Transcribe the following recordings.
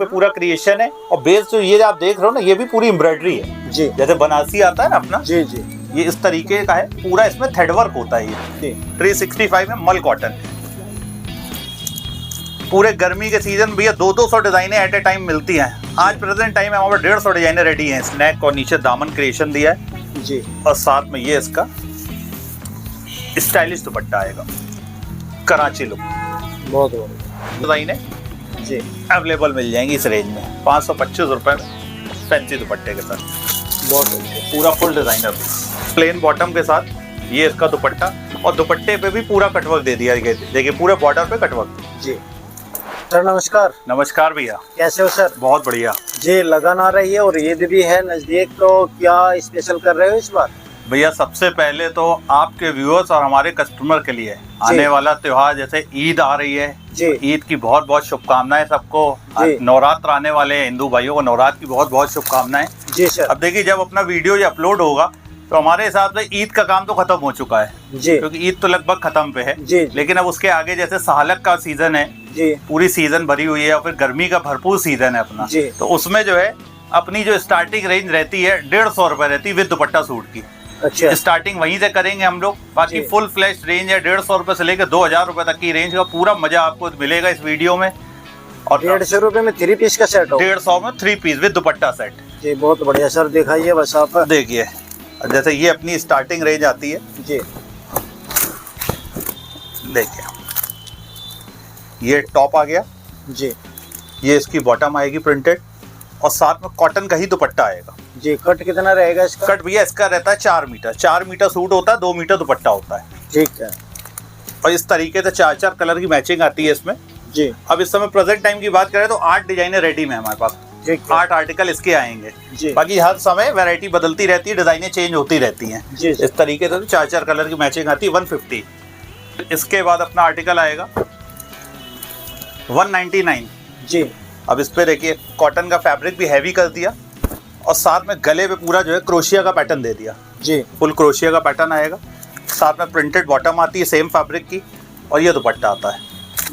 पे पूरा क्रिएशन है और बेस जो ये आप देख रहे हो ना, ये भी पूरी एम्ब्रॉयडरी है जी। जैसे बनारसी आता है ना अपना, जी जी। ये इस तरीके का है पूरा, इसमें थ्रेड वर्क होता है ये। 365 में मल कॉटन। पूरे गर्मी के सीजन भैया 200 डिजाइनें एट ए टाइम मिलती हैं। आज प्रेजेंट टाइम है हमारे 150 डिजाइनें रेडी हैं। स्नैक और नीचे दामन क्रिएशन दिया है जी, और साथ में ये इसका स्टाइलिश दुपट्टा आएगा, कराची लुक। बहुत बढ़िया डिजाइनें जी, अवेलेबल मिल जाएंगी इस रेंज में 525 रुपए में फैंसी दुपट्टे के साथ। बहुत बढ़िया। पूरा full designer piece, plain bottom के साथ ये इसका दुपट्टा, और दुपट्टे पे भी पूरा कटवर्क दे दिया। देखिए पूरे बॉर्डर पे कटवर्क। जी सर नमस्कार। नमस्कार भैया, कैसे हो सर? बहुत बढ़िया जी, लगन आ रही है और ईद भी है नजदीक, तो क्या स्पेशल कर रहे हो इस बार? भैया। सबसे पहले तो आपके व्यूअर्स और हमारे कस्टमर के लिए आने वाला त्योहार जैसे ईद आ रही है जी, ईद की बहुत बहुत शुभकामनाएं सबको। जी। नवरात्र आने वाले हैं, हिंदू भाइयों को नवरात्र की बहुत बहुत शुभकामनाएं। जी सर। अब देखिए जब अपना वीडियो ये अपलोड होगा तो हमारे हिसाब से ईद का काम तो खत्म हो चुका है, जी क्योंकि ईद तो लगभग खत्म पे है। जी, लेकिन अब उसके आगे जैसे सालक का सीजन है, जी पूरी सीजन भरी हुई है, और फिर गर्मी का भरपूर सीजन है अपना, जी। तो उसमें जो है अपनी जो स्टार्टिंग रेंज रहती है 150 रुपए रहती है विद दुपट्टा सूट की। अच्छा, स्टार्टिंग वहीं से करेंगे हम लोग। बाकी जी। फुल फ्लैश रेंज है 150 रुपए से लेकर 2000 रुपए तक की रेंज का पूरा मजा आपको मिलेगा इस वीडियो में। और 150 रुपए में 3 पीस का सेट हो? 150 में 3 पीस विद दुपट्टा सेट। जी बहुत बढ़िया सर, दिखाइए बस आप। देखिए जैसे ये अपनी स्टार्टिंग रेंज आती है, जी देखिए ये टॉप आ गया, जी ये इसकी बॉटम आएगी प्रिंटेड, और साथ में कॉटन का ही दुपट्टा आएगा। जी। कट कितना रहेगा इसका? कट भैया इसका रहता है 4 मीटर। 4 मीटर सूट होता है, 2 मीटर दुपट्टा होता है। ठीक है। और इस तरीके से 4-4 कलर की मैचिंग आती है इसमें। जी अब इस समय प्रेजेंट टाइम की बात करें तो 8 डिजाइनें रेडी में हमारे पास, ठीक है। 8 आर्टिकल इसके आएंगे। जी बाकी हर समय वैरायटी बदलती रहती है, डिजाइनें चेंज होती रहती हैं। जी इस तरीके से 4-4 कलर की मैचिंग आती है 150। इसके बाद अपना आर्टिकल आएगा 199। जी। अब इस पे देखिए कॉटन का फैब्रिक भी हैवी कर दिया, और साथ में गले पे पूरा जो है क्रोशिया का पैटर्न दे दिया। जी फुल क्रोशिया का पैटर्न आएगा, साथ में प्रिंटेड बॉटम आती है सेम फैब्रिक की, और ये दुपट्टा आता है।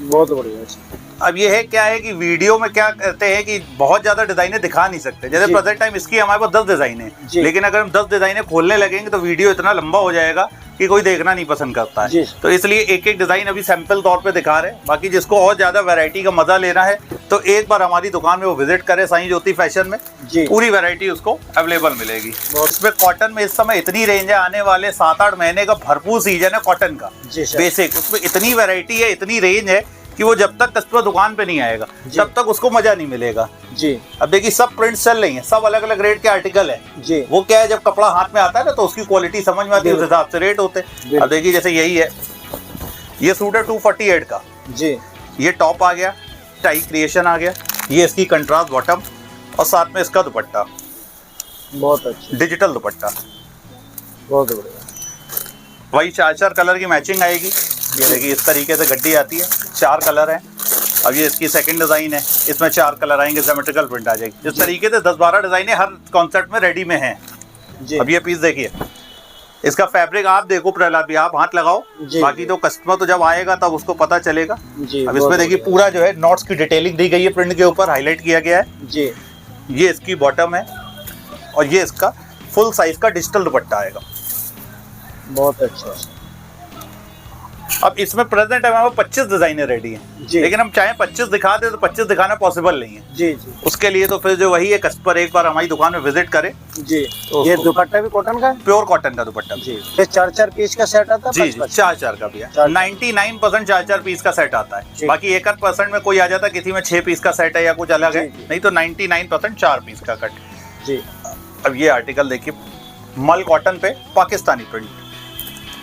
बहुत बढ़िया सर। अब ये है क्या है कि वीडियो में क्या कहते हैं कि बहुत ज्यादा डिजाइनें दिखा नहीं सकते। जैसे जी। प्रेजेंट टाइम इसकी हमारे पास 10 डिजाइनें, जी। लेकिन अगर हम 10 डिजाइनें खोलने लगेंगे तो वीडियो इतना लंबा हो जाएगा कि कोई देखना नहीं पसंद करता जी। है। तो इसलिए एक एक डिजाइन अभी सैंपल तौर पे दिखा रहे हैं। बाकी जिसको और ज्यादा वैरायटी का मजा लेना है तो एक बार हमारी दुकान में वो विजिट करे, साईं ज्योति फैशन में। जी पूरी वैरायटी उसको अवेलेबल मिलेगी। बहुत- इसमें कॉटन में इस समय इतनी रेंज है, आने वाले 7-8 महीने का भरपूर सीजन है कॉटन का। जी सर। बेसिक उसमें इतनी वैरायटी है, इतनी रेंज है कि वो जब तक कस्टमर दुकान पे नहीं आएगा जी। तब तक उसको मजा नहीं मिलेगा। जी अब देखिए सब प्रिंट्स चल रही हैं, सब अलग अलग रेट के आर्टिकल है। जी। वो क्या है, जब कपड़ा हाथ में आता है ना तो उसकी क्वालिटी समझ में आती है, उस हिसाब से रेट होते हैं। बिल्कुल। अब देखिए जैसे यही है, ये सूट है 248 का। जी ये टॉप आ गया, टाई क्रिएशन आ गया, ये इसकी कंट्रास्ट बॉटम, और साथ में इसका दुपट्टा बहुत अच्छा, डिजिटल दुपट्टा। बहुत बढ़िया। वही 4-4 कलर की मैचिंग आएगी। ये देखिए इस तरीके से गड्डी आती है, 4 कलर हैं। अब ये इसकी सेकंड डिजाइन है, इसमें 4 कलर आएंगे, ज्योमेट्रिकल प्रिंट आ जाएगी। इस तरीके से 10-12 डिजाइनें हर कॉन्सेप्ट में रेडी में हैं। जी अब ये पीस देखिए, इसका फैब्रिक आप देखो प्रहलाद भी, आप हाथ लगाओ, जी। बाकी तो कस्टमर तो जब आएगा तब उसको पता चलेगा। जी। अब बहुत इसमें देखिए बढ़िया। पूरा जो है नॉट्स की डिटेलिंग दी गई है, प्रिंट के ऊपर हाईलाइट किया गया है। जी ये इसकी बॉटम है, और ये इसका फुल साइज का डिजिटल दुपट्टा आएगा। बहुत अच्छा। अब इसमें प्रेजेंट है हमारे 25 डिजाइनें रेडी हैं, जी। लेकिन हम चाहे 25 दिखा दे तो 25 दिखाना पॉसिबल नहीं है। जी जी उसके लिए तो फिर जो वही है, कस्टमर एक बार हमारी दुकान में विजिट करे। जी। तो ये दुपट्टा भी कॉटन का है? प्योर कॉटन का दुपट्टा। जी। ये 4-4 पीस का सेट आता है? जी जी, 4-4 का भी है। 99% 4-4 पीस का सेट आता है। जी। बाकी 1% में कोई आ जाता है, किसी में 6 पीस का सेट है या कुछ अलग है, जी, जी। नहीं तो 99% 4 पीस का कट। जी अब ये आर्टिकल देखिए, मल कॉटन पे पाकिस्तानी प्रिंट,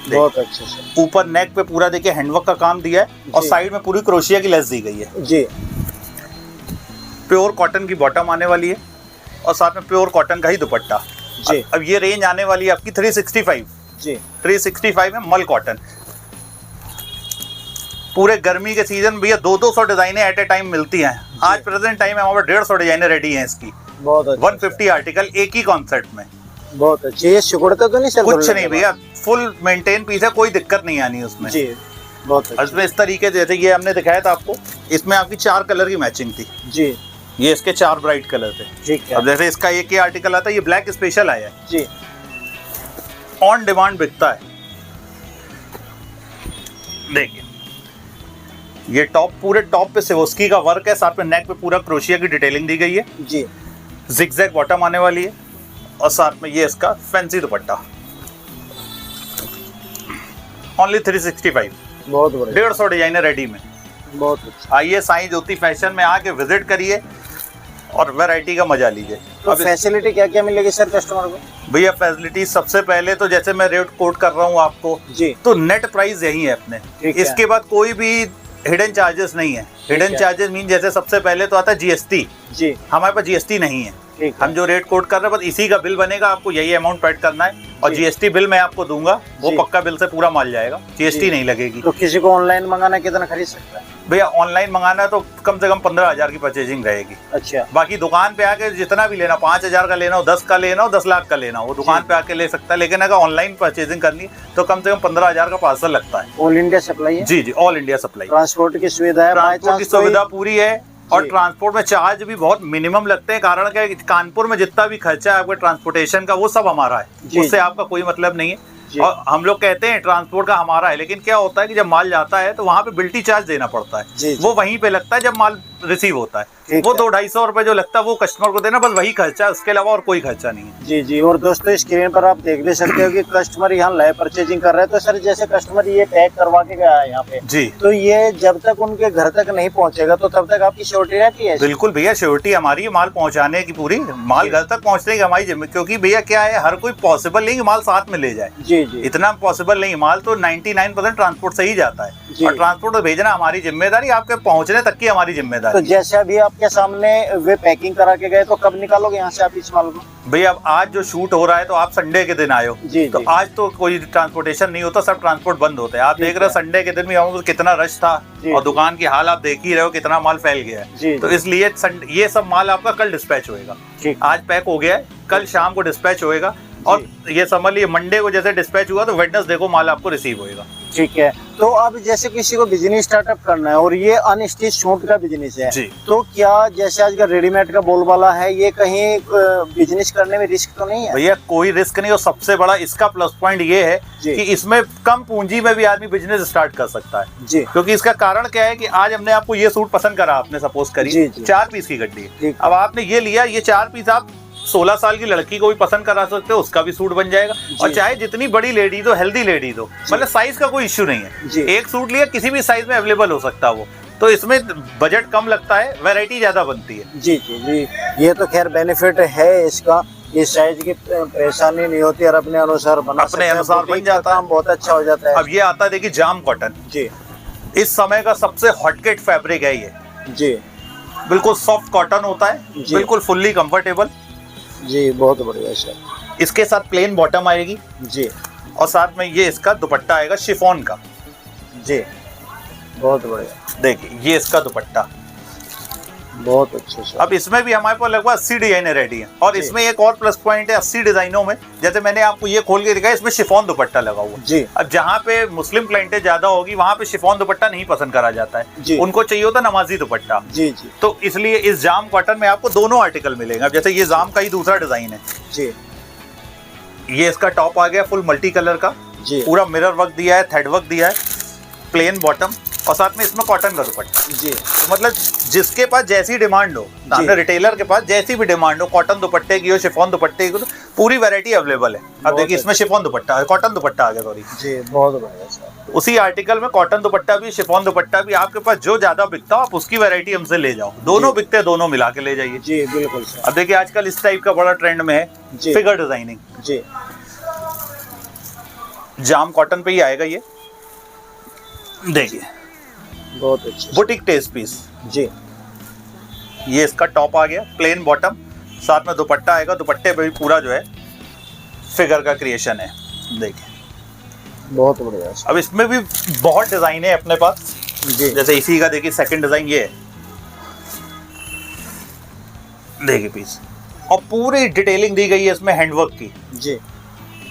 बहुत अच्छा सर। ऊपर नेक पे पूरा देखिए हैंडवर्क का काम दिया है, और जी। साइड में पूरी क्रोशिया की लेस दी गई है। जी प्योर कॉटन की बॉटम आने वाली है, और साथ में प्योर कॉटन का ही दुपट्टा। जी। अब ये रेंज आने वाली है आपकी 365। जी 365 में मल कॉटन। पूरे गर्मी के सीजन भैया 200 डिजाइनें एट ए टाइम मिलती हैं। आज प्रेजेंट टाइम है हमारे 150 डिजाइनें रेडी हैं इसकी। बहुत अच्छा। 150 आर्टिकल एक ही कॉन्सेप्ट में। बहुत अच्छी। ये सिकुड़ता तो नहीं सर? कुछ नहीं भैया, फुल मेंटेन पीस है, कोई दिक्कत नहीं आनी उसमें। जी बहुत अच्छा। इसमें इस तरीके से, जैसे ये हमने दिखाया था आपको, इसमें आपकी 4 कलर की मैचिंग थी। जी ये इसके 4 ब्राइट कलर थे। ठीक है अब जैसे इसका एक ही आर्टिकल आता है, ये ब्लैक स्पेशल आया है, जी। ऑन डिमांड बिकता है। देखिए ये टॉप, पूरे टॉप पे सिवोस्की का वर्क है, साथ में नेक पे पूरा क्रोशिया की डिटेलिंग दी गई है जी। जिगजैग बॉटम आने वाली है, और साथ में ये इसका फैंसी दुपट्टा ओनली 365। बहुत बढ़िया, 150 डिजाइन है रेडी में। बहुत अच्छा। आइए साईं ज्योति फैशन में आके विजिट करिए और वैरायटी का मजा लीजिए। तो अब फैसिलिटी क्या क्या मिलेगी सर कस्टमर को? भैया फैसिलिटी सबसे पहले तो जैसे मैं रेट कोट कर रहा हूँ आपको, जी। तो नेट प्राइस यही है अपने। ठीक है। इसके बाद कोई भी हिडन चार्जेस नहीं है। हिडन चार्जेस मीन जैसे सबसे पहले तो आता है जीएसटी, जी। हमारे पास जीएसटी नहीं है। ठीक है। हम जो रेट कोट कर रहे हैं बस इसी का बिल बनेगा, आपको यही अमाउंट पेड करना है, और जी। जीएसटी बिल मैं आपको दूंगा, वो जी। पक्का बिल से पूरा माल जाएगा, जीएसटी जी। नहीं लगेगी। तो किसी को ऑनलाइन मंगाना कितना खरीद सकता है? भैया ऑनलाइन मंगाना है तो कम से कम 15,000 की परचेजिंग रहेगी। अच्छा। बाकी दुकान पे आके जितना भी लेना, 5,000 का लेना हो, 10 का लेना हो, 10 लाख का लेना हो, वो दुकान पे आके ले सकता है। लेकिन अगर ऑनलाइन परचेजिंग करनी है तो कम से कम 15,000 का पार्सल लगता है। ऑल इंडिया सप्लाई है? जी जी, ऑल इंडिया सप्लाई। ट्रांसपोर्ट की सुविधा है? ट्रांसपोर्ट की सुविधा पूरी है, और जी। ट्रांसपोर्ट में चार्ज भी बहुत मिनिमम लगते हैं। कारण क्या है, कानपुर में जितना भी खर्चा है आपका ट्रांसपोर्टेशन का, वो सब हमारा है, जी, उससे जी। आपका कोई मतलब नहीं है। जी। और हम लोग कहते हैं ट्रांसपोर्ट का हमारा है, लेकिन क्या होता है कि जब माल जाता है तो वहाँ पे बिल्टी चार्ज देना पड़ता है। जी, जी। वो वहीं पे लगता है जब माल रिसीव होता है, ठीक वो है। 200-250 रुपए जो लगता है वो कस्टमर को देना, बस वही खर्चा है, उसके अलावा और कोई खर्चा नहीं है। जी जी। और दोस्तों स्क्रीन पर आप देख भी सकते हो कि कस्टमर यहाँ लाइव परचेजिंग कर रहे हैं। तो सर जैसे कस्टमर ये पैक करवा के गया है यहाँ पे, जी तो ये जब तक उनके घर तक नहीं पहुँचेगा तो तब तक आपकी श्योरिटी रहती है? बिल्कुल भैया, श्योरिटी हमारी है माल पहुंचाने की पूरी, माल घर तक पहुंचने की हमारी जिम्मेदारी। क्योंकि भैया क्या है, हर कोई पॉसिबल नहीं कि माल साथ में ले जाए, जी जी। इतना पॉसिबल नहीं। माल तो 99% ट्रांसपोर्ट से ही जाता है, जी। और ट्रांसपोर्ट भेजना हमारी जिम्मेदारी, आपके पहुंचने तक की हमारी तो जिम्मेदारी। जैसे अभी आपके सामने वे पैकिंग करा के गए, तो कब निकालोगे यहाँ से आप इस माल को? भैया अब आज जो शूट हो रहा है तो आप संडे के दिन आए हो, जी, तो जी। आज तो कोई ट्रांसपोर्टेशन नहीं होता, सब ट्रांसपोर्ट बंद होते हैं। आप ठीक देख रहे हो है। संडे के दिन भी हम कितना रश था, जी, और जी। दुकान की हाल आप देख ही रहे हो, कितना माल फैल गया जी, है। तो जी। इसलिए ये सब माल आपका कल डिस्पैच होएगा। ठीक। आज पैक हो गया है, कल शाम को डिस्पैच होएगा, और ये समझ लीजिए मंडे को जैसे डिस्पैच हुआ तो वेडनेसडे को माल आपको रिसीव होएगा। ठीक है। तो अब जैसे किसी को बिजनेस स्टार्टअप करना है और ये अनस्टिच सूट का बिजनेस है, जी। तो क्या जैसे आज का रेडीमेड का बोलबाला है, ये कहीं बिजनेस करने में रिस्क तो नहीं है? भैया कोई रिस्क नहीं, और सबसे बड़ा इसका प्लस पॉइंट ये है जी। कि इसमें कम पूंजी में भी आदमी बिजनेस स्टार्ट कर सकता है। जी। क्योंकि इसका कारण क्या है कि आज हमने आपको ये सूट पसंद करा, आपने सपोज करी जी, जी। 4 पीस की गड्डी है। ठीक। अब आपने ये लिया, ये 4 पीस आप 16 साल की लड़की को भी पसंद करा सकते हो, उसका भी सूट बन जाएगा। और चाहे जितनी बड़ी लेडी दो, हेल्दी लेडी दो, मतलब साइज का कोई इश्यू नहीं है। जी। एक सूट लिया किसी भी साइज में अवेलेबल हो सकता है वो, तो इसमें बजट कम लगता है, वैरायटी ज्यादा बनती है। जी जी जी। ये तो खैर बेनिफिट है इसका, इस साइज की परेशानी नहीं होती और अपने अनुसार बना अपने सकते हैं। अनुसार बन बुटीक का जाता है। काम बहुत अच्छा हो जाता है। अब ये आता है देखिए जाम कॉटन, जी इस समय का सबसे हॉटकेट फैब्रिक है ये। जी बिल्कुल सॉफ्ट कॉटन होता है, जी। बिल्कुल फुल्ली कंफर्टेबल। जी। बहुत बढ़िया सर। इसके साथ प्लेन बॉटम आएगी, जी और साथ में ये इसका दुपट्टा आएगा शिफॉन का। जी। बहुत बढ़िया। देखिए ये इसका दुपट्टा। बहुत अच्छे सर। अब इसमें भी हमारे पास लगभग 80 डिजाइने रेडी हैं, और जी। इसमें एक और प्लस पॉइंट है 80 डिजाइनों में, जैसे मैंने आपको ये खोल के दिखाया, इसमें शिफॉन दुपट्टा लगा हुआ है। जी अब जहाँ पे मुस्लिम क्लाइंटें ज्यादा होगी वहाँ पे शिफॉन दुपट्टा नहीं पसंद करा जाता जी। है, उनको चाहिए होता नमाजी दुपट्टा। जी जी तो इसलिए इस जाम कॉटन में आपको दोनों आर्टिकल मिलेंगे। अब जैसे ये जाम का ही दूसरा डिजाइन है, जी ये इसका टॉप आ गया फुल मल्टी कलर का, जी पूरा मिरर वर्क दिया है, थ्रेड वर्क दिया है, प्लेन बॉटम, और साथ में इसमें कॉटन का दुपट्टा। जी। तो मतलब जिसके पास जैसी डिमांड हो, सामने रिटेलर के पास जैसी भी डिमांड हो, कॉटन दुपट्टे की हो, शिफॉन दुपट्टे की हो, पूरी वैरायटी अवेलेबल है। अब बहुत देखिए इसमें शिफॉन दुपट्टा है, कॉटन दुपट्टा आ गया, सॉरी। जी। बहुत बढ़िया सर। उसी आर्टिकल में कॉटन दुपट्टा भी, शिफॉन दुपट्टा भी, आपके पास जो ज्यादा बिकता हो आप उसकी वैरायटी हमसे ले जाओ, दोनों जी। बिकते हैं, दोनों मिला के ले जाइए। जी बिल्कुल सर। अब देखिए आजकल इस टाइप का बड़ा ट्रेंड में है जी। फिगर डिजाइनिंग, जी। जाम कॉटन पे ही आएगा ये। देखिए बहुत अच्छे। Boutique test piece. जी ये इसका टॉप आ गया, प्लेन बॉटम, साथ में दुपट्टा आएगा, दुपट्टे पे भी पूरा जो है फिगर का क्रिएशन है। देखिए बहुत बढ़िया सर। अब इसमें भी बहुत डिजाइन है अपने पास, जी जैसे इसी का देखिए सेकंड डिजाइन ये है, देखिए पीस, और पूरी डिटेलिंग दी गई है इसमें हैंडवर्क की, जी।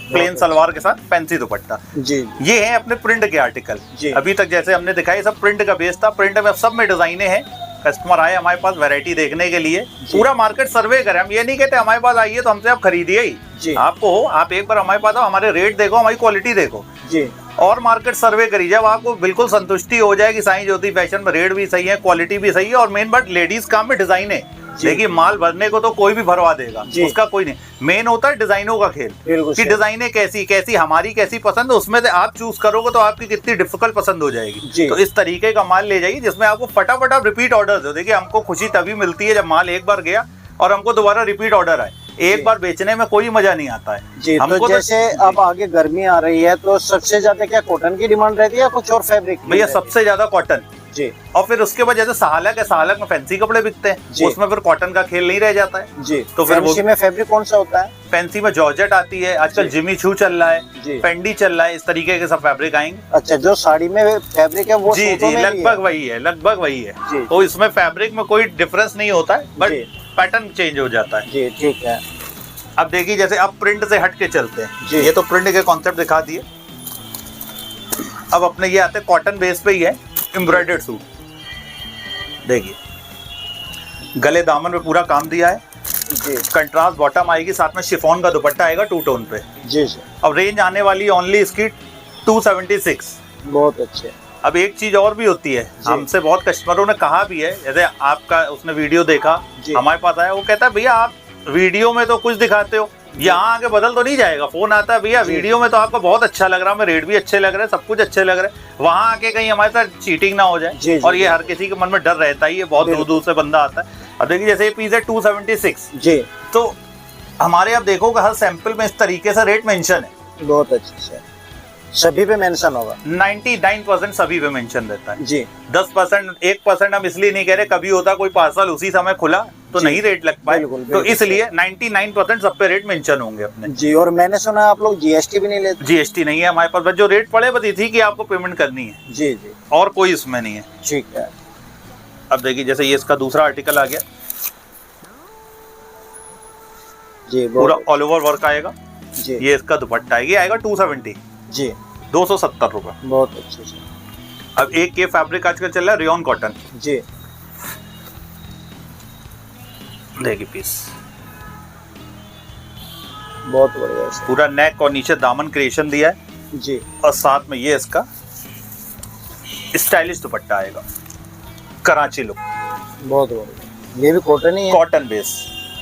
प्लेन सलवार के साथ फैंसी दुपट्टा। जी ये है अपने प्रिंट के आर्टिकल। जी। अभी तक जैसे हमने दिखाई सब प्रिंट का बेस था, प्रिंट में अब सब में डिजाइने हैं, कस्टमर आए हमारे पास वैरायटी देखने के लिए, पूरा मार्केट सर्वे करें। हम ये नहीं कहते हमारे पास आइए तो हमसे आप खरीदिए ही, आपको आप एक बार हमारे पास आओ, हमारे रेट देखो, हमारी क्वालिटी देखो जी, और मार्केट सर्वे करिए। जब आपको बिल्कुल संतुष्टि हो जाए कि साईं ज्योति फैशन में रेट भी सही है, क्वालिटी भी सही है, और मेन बात लेडीज काम में डिजाइन है। देखिए माल भरने को तो कोई भी भरवा देगा, उसका कोई नहीं, मेन होता है डिजाइनों का खेल कि डिजाइने कैसी कैसी हमारी कैसी पसंद है, उसमें से आप चूज करोगे तो आपकी कितनी डिफिकल्ट पसंद हो जाएगी। तो इस तरीके का माल ले जाइए जिसमें आपको फटाफट आप रिपीट ऑर्डर दो। देखिए हमको खुशी तभी मिलती है जब माल एक बार गया और हमको दोबारा रिपीट ऑर्डर आए। एक बार बेचने में कोई मजा नहीं आता है जी। तो जैसे अब आगे गर्मी आ रही है तो सबसे ज्यादा क्या कॉटन की डिमांड रहती है या कुछ और फैब्रिक? भैया सबसे ज्यादा कॉटन जी, और फिर उसके बाद जैसे सहालक है, सहालक में फैंसी कपड़े बिकते हैं, उसमें फिर कॉटन का खेल नहीं रह जाता है जी। तो फिर फैंसी में फैब्रिक कौन सा होता है? फैंसी में जॉर्जेट आती है, आजकल जिमी छू चल रहा है, पेंडी चल रहा है, इस तरीके के सब फैब्रिक आएंगे। अच्छा, जो साड़ी में फैब्रिक है वो जी जी लगभग वही है, लगभग वही है। तो इसमें फैब्रिक में कोई डिफरेंस नहीं होता है, बट पैटर्न चेंज हो जाता है। जी ठीक है। अब देखिए जैसे अब प्रिंट से हट के चलते हैं, ये तो प्रिंट के कॉन्सेप्ट दिखा दिए। अब अपने ये आते हैं कॉटन बेस पे ही है एम्ब्रॉयडर्ड सूट। देखिए गले दामन में पूरा काम दिया है जी, कंट्रास्ट बॉटम आएगी, साथ में शिफॉन का दुपट्टा आएगा 2 टोन पे जी जी। अब रेंज आने वाली ओनली इसकी 276। बहुत अच्छे। अब एक चीज और भी होती है, हमसे बहुत कस्टमरों ने कहा भी है, जैसे आपका उसने वीडियो देखा हमारे पास आया, वो कहता है भैया आप वीडियो में तो कुछ दिखाते हो, यहाँ आके बदल तो नहीं जाएगा? फोन आता है भैया वीडियो में तो आपको बहुत अच्छा लग रहा है, रेट भी अच्छे लग रहे हैं, सब कुछ अच्छे लग रहे हैं, वहाँ आके कहीं हमारे साथ चीटिंग ना हो जाए। और ये हर किसी के मन में डर रहता ही है, बहुत दूर दूर से बंदा आता है। अब देखिए जैसे ये पीस है 276 जी, तो हमारे आप देखोगे हर सैंपल में इस तरीके से रेट मेंशन है। बहुत अच्छे से सभी पे मेंशन होगा, 99% सभी पे मेंशन रहता है जी। 10% 1% हम इसलिए नहीं कह रहे, कभी होता कोई पार्सल उसी समय खुला तो नहीं रेट लग पाए, तो इसलिए 99% सब पे रेट मेंशन होंगे अपने जी। और मैंने सुना आप लोग जीएसटी भी नहीं लेते? जीएसटी नहीं है हमारे पास, बस जो रेट पड़े बस इसी की आपको पेमेंट करनी है जी जी, और कोई इसमें नहीं है। ठीक है। अब देखिए जैसे ये इसका दूसरा आर्टिकल आ गया जी, पूरा ऑल ओवर वर्क आएगा जी। ये इसका दुपट्टा है, ये आएगा 270 जी, 270 रुपए। बहुत अच्छे से। अब एक ये फैब्रिक आजकल चल रहा है रेयॉन कॉटन जी, देखिए पीस बहुत बढ़िया, पूरा नेक और नीचे दामन क्रिएशन दिया है जी, और साथ में ये इसका स्टाइलिश दुपट्टा आएगा, कराची लुक। बहुत बढ़िया। ये भी कॉटन ही है, कॉटन बेस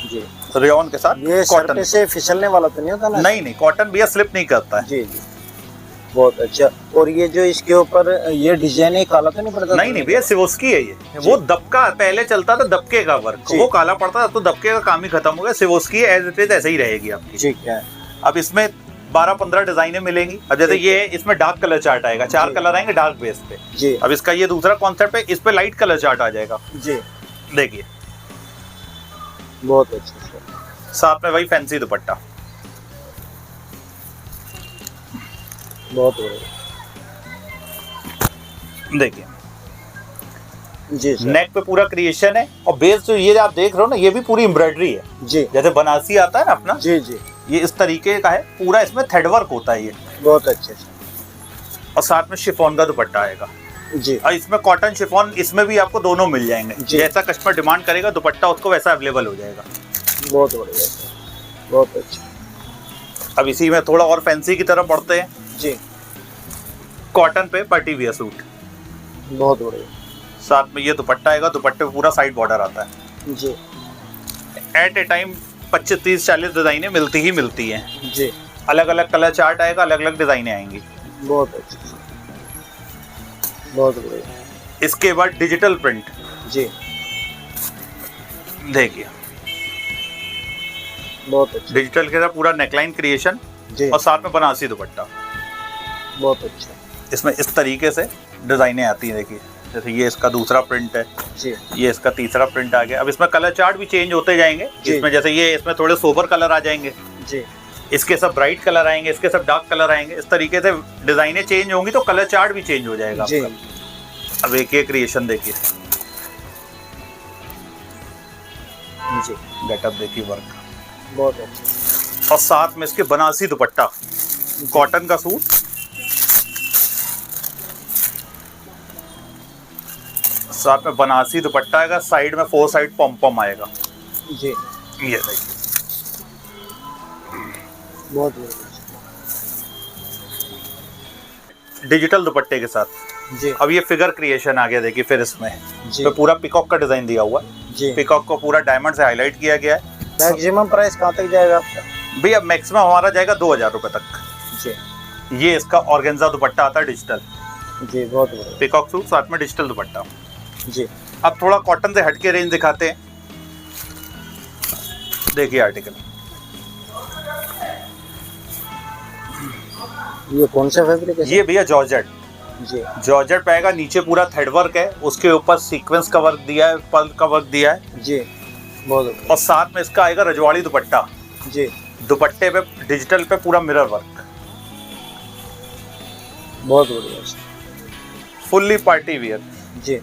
जी, रेयॉन के साथ। ये कॉटन से फिसलने वाला तो नहीं होता ना? नहीं नहीं, कॉटन भी स्लिप नहीं करता है जी जी। बहुत अच्छा। और ये जो इसके ऊपर ये डिजाइन है, काला तो नहीं पड़ता? नहीं नहीं भैया, सिवोस्की है ये। वो दबका पहले चलता था, दबके का वर्क, वो काला पड़ता था, तो दबके का काम ही खत्म हो गया। सिवोस्की एज इट इज ऐसे ही रहेगी आपकी। ठीक है। अब इसमें 12-15 डिजाइनें मिलेंगी। अब जैसे ये इसमें डार्क कलर चार्ट आएगा, 4 कलर आएंगे डार्क बेस पे जी। अब इसका ये दूसरा कॉन्सेप्ट है, इस पे लाइट कलर चार्ट आ जाएगा जी, देखिए बहुत अच्छा। साथ में वही फैंसी दुपट्टा, बहुत बढ़िया। देखिए जी, नेक पे पूरा क्रिएशन है, और बेस जो ये आप देख रहे हो ना, ये भी पूरी एम्ब्रॉयडरी है जी, जैसे बनारसी आता है ना अपना जी जी, ये इस तरीके का है पूरा, इसमें थ्रेड वर्क होता है ये बहुत अच्छे से। और साथ में शिफॉन का दुपट्टा आएगा जी, और इसमें कॉटन शिफॉन, इसमें भी आपको दोनों मिल जाएंगे, जैसा कस्टमर डिमांड करेगा दुपट्टा उसको वैसा अवेलेबल हो जाएगा। बहुत बढ़िया, बहुत अच्छा। अब इसी में थोड़ा और फैंसी की तरफ बढ़ते हैं जी, कॉटन पे पार्टी वियर सूट, बहुत बढ़िया। साथ में ये दुपट्टा आएगा, दुपट्टे पे पूरा साइड बॉर्डर आता है जी। एट ए टाइम 25-30-40 डिजाइनें मिलती ही मिलती हैं जी, अलग अलग कलर चार्ट आएगा, अलग अलग डिजाइनें आएंगी। बहुत अच्छी, बहुत बढ़िया। इसके बाद डिजिटल प्रिंट जी, देखिए बहुत अच्छा, डिजिटल के साथ पूरा नेकलाइन क्रिएशन जी, और साथ में बनारसी दुपट्टा, बहुत अच्छा। इसमें इस तरीके से डिजाइनें आती हैं, देखिए जैसे ये इसका दूसरा प्रिंट है जी, ये इसका तीसरा प्रिंट आ गया। अब इसमें कलर चार्ट भी चेंज होते जाएंगे, इसमें जैसे ये इसमें थोड़े सोबर कलर आ जाएंगे जी, इसके सब ब्राइट कलर आएंगे, इसके सब डार्क कलर आएंगे, इस तरीके से डिजाइनें चेंज होंगी तो कलर चार्ट भी चेंज हो जाएगा जी। अब एक ये क्रिएशन देखिए जी, गेटअप देखिए वर्क बहुत अच्छा, और साथ में इसके बनारसी दुपट्टा, कॉटन का सूट, साथ में बनारसी दुपट्टा आएगा, साइड में 4 साइड पॉम आएगा। जी ये देखिए बहुत बढ़िया। डिजिटल दुपट्टे के साथ। जी अब ये फिगर क्रिएशन आ गया, देखिए फिर इसमें जी तो पूरा पिकॉक का डिजाइन दिया हुआ है। जी। पिकॉक को पूरा डायमंड से हाईलाइट किया गया है। मैक्सिमम प्राइस कहाँ तक जाएगा आपका? भैया मैक्सिमम हमारा जाएगा 2000 रुपए तक। जी ये इसका ऑर्गेन्जा दुपट्टा आता है डिजिटल, जी बहुत बढ़िया। पिकॉक सूट साथ में डिजिटल दुपट्टा। जी अब थोड़ा कॉटन से हटके रेंज दिखाते हैं। देखिए आर्टिकल, ये कौन सा फैब्रिक है? ये भैया जॉर्जेट। जी जॉर्जेट पाएगा, नीचे पूरा थ्रेड वर्क है, उसके ऊपर सीक्वेंस का वर्क दिया है, पर्ल का वर्क दिया है। जी बहुत बढ़िया। और साथ में इसका आएगा रजवाड़ी दुपट्टा। जी दुपट्टे पे डिजिटल पे पूरा मिरर वर्क, बहुत बढ़िया। Fully party wear. जी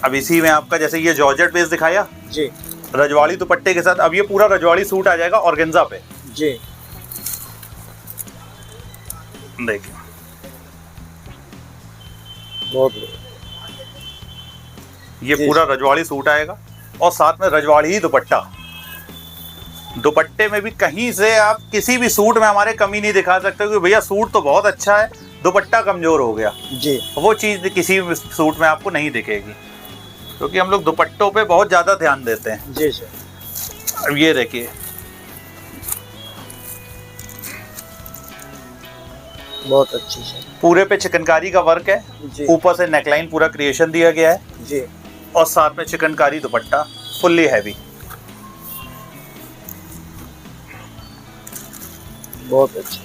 अब इसी में आपका जैसे ये जॉर्जेट बेस दिखाया, जी रजवाड़ी दुपट्टे के साथ अब ये पूरा रजवाड़ी सूट आ जाएगा ऑर्गेन्जा पे। जी देखिए बहुत बढ़िया। ये जी। पूरा रजवाड़ी सूट आएगा और साथ में रजवाड़ी ही दुपट्टा। दुपट्टे में भी कहीं से आप किसी भी सूट में हमारे कमी नहीं दिखा सकते कि भैया सूट तो बहुत अच्छा है, दुपट्टा कमजोर हो गया। जी वो चीज़ किसी भी सूट में आपको नहीं दिखेगी, क्योंकि हम लोग दुपट्टों पे बहुत ज़्यादा ध्यान देते हैं। जी सर। अब ये देखिए बहुत अच्छी सर। पूरे पे चिकनकारी का वर्क है, जी ऊपर से नेकलाइन पूरा क्रिएशन दिया गया है जी और साथ में चिकनकारी दुपट्टा फुल्ली हैवी। बहुत अच्छी।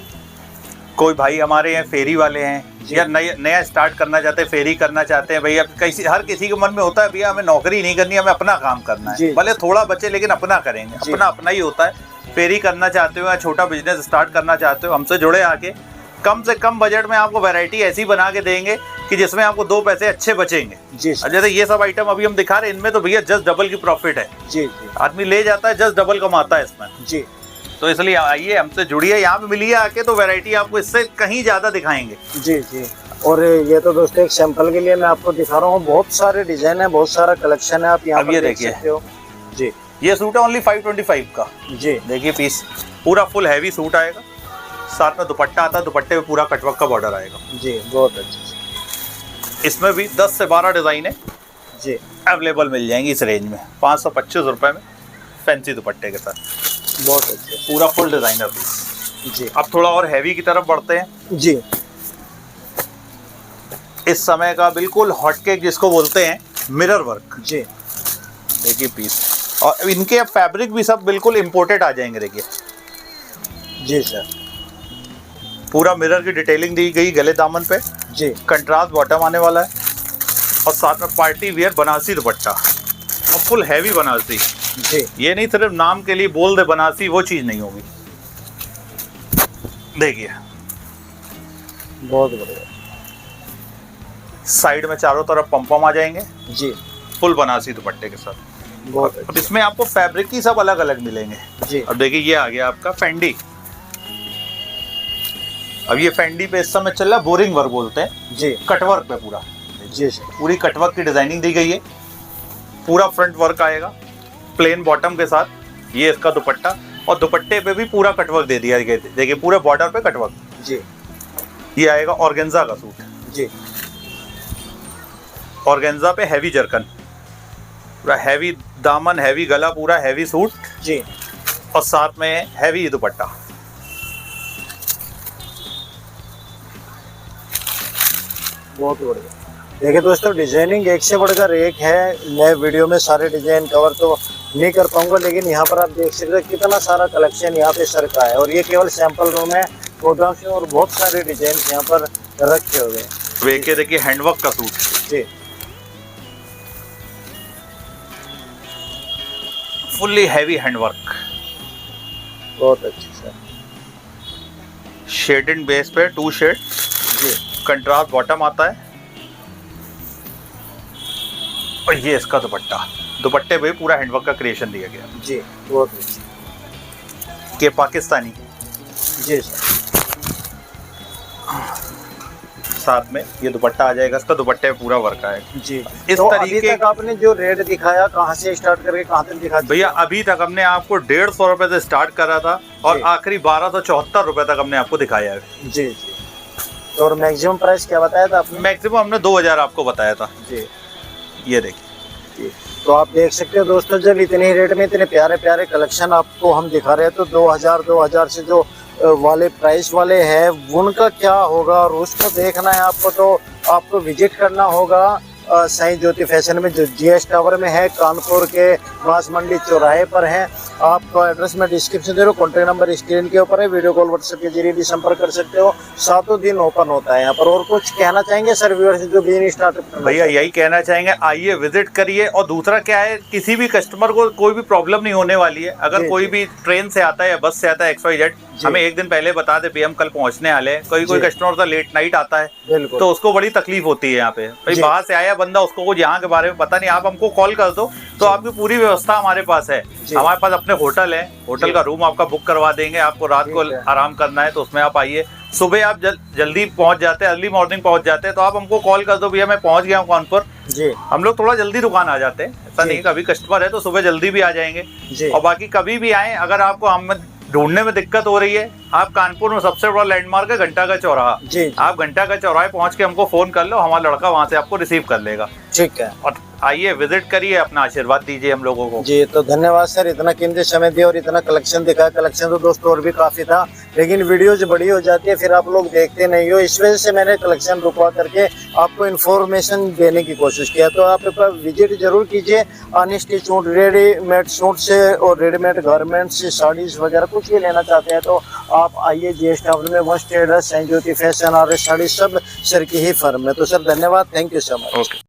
कोई भाई हमारे यहाँ फेरी वाले हैं जी। या नया स्टार्ट करना चाहते हैं, फेरी करना चाहते हैं भैया, हर किसी के मन में होता है भैया हमें नौकरी नहीं करनी, हमें अपना काम करना जी। है, भले थोड़ा बचे लेकिन अपना करेंगे। जी। अपना अपना ही होता है। फेरी करना चाहते हो या छोटा बिजनेस स्टार्ट करना चाहते हो, हमसे जुड़े आके कम से कम बजट में आपको वैरायटी ऐसी बना के देंगे कि जिसमें आपको 2 पैसे अच्छे बचेंगे। जी और सर। जैसे ये सब आइटम अभी हम दिखा रहे हैं, इनमें तो भैया जस्ट डबल की प्रॉफिट है। जी जी आदमी ले जाता है, जस्ट डबल कमाता है इसमें। जी तो इसलिए आइए हमसे जुड़िए, यहाँ पे मिलिए आके, तो वैरायटी आपको इससे कहीं ज्यादा दिखाएंगे। जी जी। और ये तो दोस्तों एक सैंपल के लिए मैं आपको दिखा रहा हूँ, बहुत सारे डिजाइन है, बहुत सारा कलेक्शन है, आप यहाँ अब पर ये देख देखिए। सकते हो। जी ये सूट है ओनली 525 का। जी देखिए पीस पूरा फुल हैवी सूट आएगा, साथ में दुपट्टा आता है, दुपट्टे पे पूरा कटवर्क का बॉर्डर आएगा। जी बहुत अच्छी। इसमें भी 10 से 12 डिजाइन है जी अवेलेबल मिल जाएंगी इस रेंज में, 525 रुपए में फैंसी दुपट्टे के साथ बहुत अच्छे। पूरा फुल डिजाइनर पीस। जी अब थोड़ा और हैवी की तरफ बढ़ते हैं। जी इस समय का बिल्कुल हॉटकेक जिसको बोलते हैं, मिरर वर्क। जी देखिए पीस, और इनके फैब्रिक भी सब बिल्कुल इम्पोर्टेड आ जाएंगे। देखिए जी सर। पूरा मिरर की डिटेलिंग दी गई गले दामन पे, जी कंट्रास्ट बॉटम आने वाला है और साथ में पार्टी वियर बनारसी दुपट्टा और फुल हैवी बनारसी। जी ये नहीं सिर्फ नाम के लिए बोल दे बनारसी, वो चीज़ नहीं होगी। देखिए बहुत बढ़िया। साइड में चारों तरफ पम आ जाएंगे, जी फुल बनारसी दुपट्टे के साथ। बहुत अब अच्छी। इसमें आपको फैब्रिक की सब अलग अलग मिलेंगे। जी अब देखिए ये आ गया आपका फेंडी। अब ये फेंडी पे इस समय चल रहा है, बोरिंग वर्क बोलते हैं, जी कटवर्क पे पूरा। जी सर। पूरी कटवर्क की डिजाइनिंग दी गई है, पूरा फ्रंट वर्क आएगा प्लेन बॉटम के साथ। ये इसका दुपट्टा और दुपट्टे पे भी पूरा कटवर्क दे दिया गया। देखिए पूरे बॉर्डर पे कटवर्क। जी ये आएगा ऑर्गेन्जा का सूट, जी ऑर्गेन्जा पे हैवी जरकन, पूरा हैवी दामन, हैवी गला, पूरा हैवी सूट जी और साथ में हैवी दुपट्टा। बहुत बढ़िया। देखिए दोस्तों, डिजाइनिंग एक से बढ़कर एक है। मैं वीडियो में सारे डिजाइन कवर तो नहीं कर पाऊंगा, लेकिन यहाँ पर आप देख सकते हैं कितना सारा कलेक्शन यहाँ पे सर का है। और ये केवल सैंपल रूम है, गोडाउन से और बहुत सारे डिजाइन यहाँ पर रखे हुए हैं। वेके देखिए हैंडवर्क का सूट, जी फुल्ली हैवी हैंडवर्क, बहुत अच्छी सर। शेडेड बेस पे 2 शेड, जी कंट्रास्ट बॉटम आता है और ये इसका दुपट्टा। दुपट्टे पे पूरा हैंडवर्क का क्रिएशन दिया गया जी बहुत अच्छी। कि पाकिस्तानी। जी सर। साथ में ये दुपट्टा आ जाएगा, इसका दुपट्टे में पूरा वर्क आएगा जी। इस तो तरीके। अभी तक आपने जो रेट दिखाया कहाँ से स्टार्ट करके कहाँ तक दिखा दिया? भैया अभी तक हमने आपको 150 रुपए से स्टार्ट करा था और जी। आखिरी 1274 रुपए तक हमने आपको दिखाया है। जी जी। तो और मैक्सिमम प्राइस क्या बताया था आपने? मैक्सिमम हमने 2000 आपको बताया था। जी ये देखिए, तो आप देख सकते हो दोस्तों, जब इतने रेट में इतने प्यारे प्यारे कलेक्शन आपको हम दिखा रहे हैं तो 2000 से जो वाले प्राइस वाले हैं उनका क्या होगा, और उसको देखना है आपको तो आपको विजिट करना होगा साईं ज्योति फैशन में, जो जीएस टावर में है, कानपुर के बांस मंडी चौराहे पर है। आपको एड्रेस में डिस्क्रिप्शन दे रहा हूँ, कॉन्टैक्ट नंबर स्क्रीन के ऊपर है, वीडियो कॉल व्हाट्सएप के जरिए भी संपर्क कर सकते हो। 7 दिन ओपन होता है यहाँ पर। और कुछ कहना चाहेंगे सर व्यूअर्स जो बिजनेस स्टार्टअप करना भैया यही कहना चाहेंगे, आइए विजिट करिए। और दूसरा क्या है, किसी भी कस्टमर को कोई भी प्रॉब्लम नहीं होने वाली है। अगर जी, कोई जी। भी ट्रेन से आता है या बस से आता है XYZ, हमें एक दिन पहले बता दे, हम कल पहुंचने वाले हैं। कोई जी। कस्टमर तो लेट नाइट आता है, बिल्कुल। तो उसको बड़ी तकलीफ होती है यहाँ पे। भाई जी। बाहर से आया बंदा, उसको कुछ यहाँ के बारे में पता नहीं, आप हमको कॉल कर दो तो आपकी पूरी व्यवस्था हमारे पास है। जी। हमारे पास अपने होटल है, होटल जी। का रूम आपका बुक करवा देंगे। आपको रात को ठीक है। आराम करना है तो उसमें आप आइए। सुबह आप जल्दी पहुंच जाते हैं, अर्ली मॉर्निंग पहुंच जाते हैं, तो आप हमको कॉल कर दो, भैया मैं पहुंच गया हूँ कानपुर। जी हम लोग थोड़ा जल्दी दुकान आ जाते हैं, ऐसा जी। नहीं। कभी कस्टमर है तो सुबह जल्दी भी आ जाएंगे। जी और बाकी कभी भी आए, अगर आपको हम ढूंढने में दिक्कत हो रही है, आप कानपुर में सबसे बड़ा लैंडमार्क है घंटा का चौराहा। जी। आप घंटा का चौराहे पहुंच के हमको फोन कर लो, हमारा लड़का वहां से आपको रिसीव कर लेगा। ठीक है और आइए विजिट करिए, अपना आशीर्वाद दीजिए हम लोगों को। जी। तो धन्यवाद सर, इतना कीमती समय दिया और इतना कलेक्शन दिखाया। कलेक्शन तो दोस्तों और भी काफी था, लेकिन वीडियोज बड़ी हो जाती है, फिर आप लोग देखते नहीं हो। इस वजह से मैंने कलेक्शन रुकवा करके आपको इन्फॉर्मेशन देने की कोशिश किया। तो आप एक बार विजिट जरूर कीजिए। अनस्टिच सूट, रेडीमेड सूट से और रेडीमेड गारमेंट्स से साड़ीज वगैरह कुछ भी लेना चाहते हैं तो आप आइए जीएस टावर में। मस्ट एड्रेस साईं ज्योति फैशन और साड़ी सब सर की ही फर्म है। तो सर धन्यवाद, thank you so much. Okay.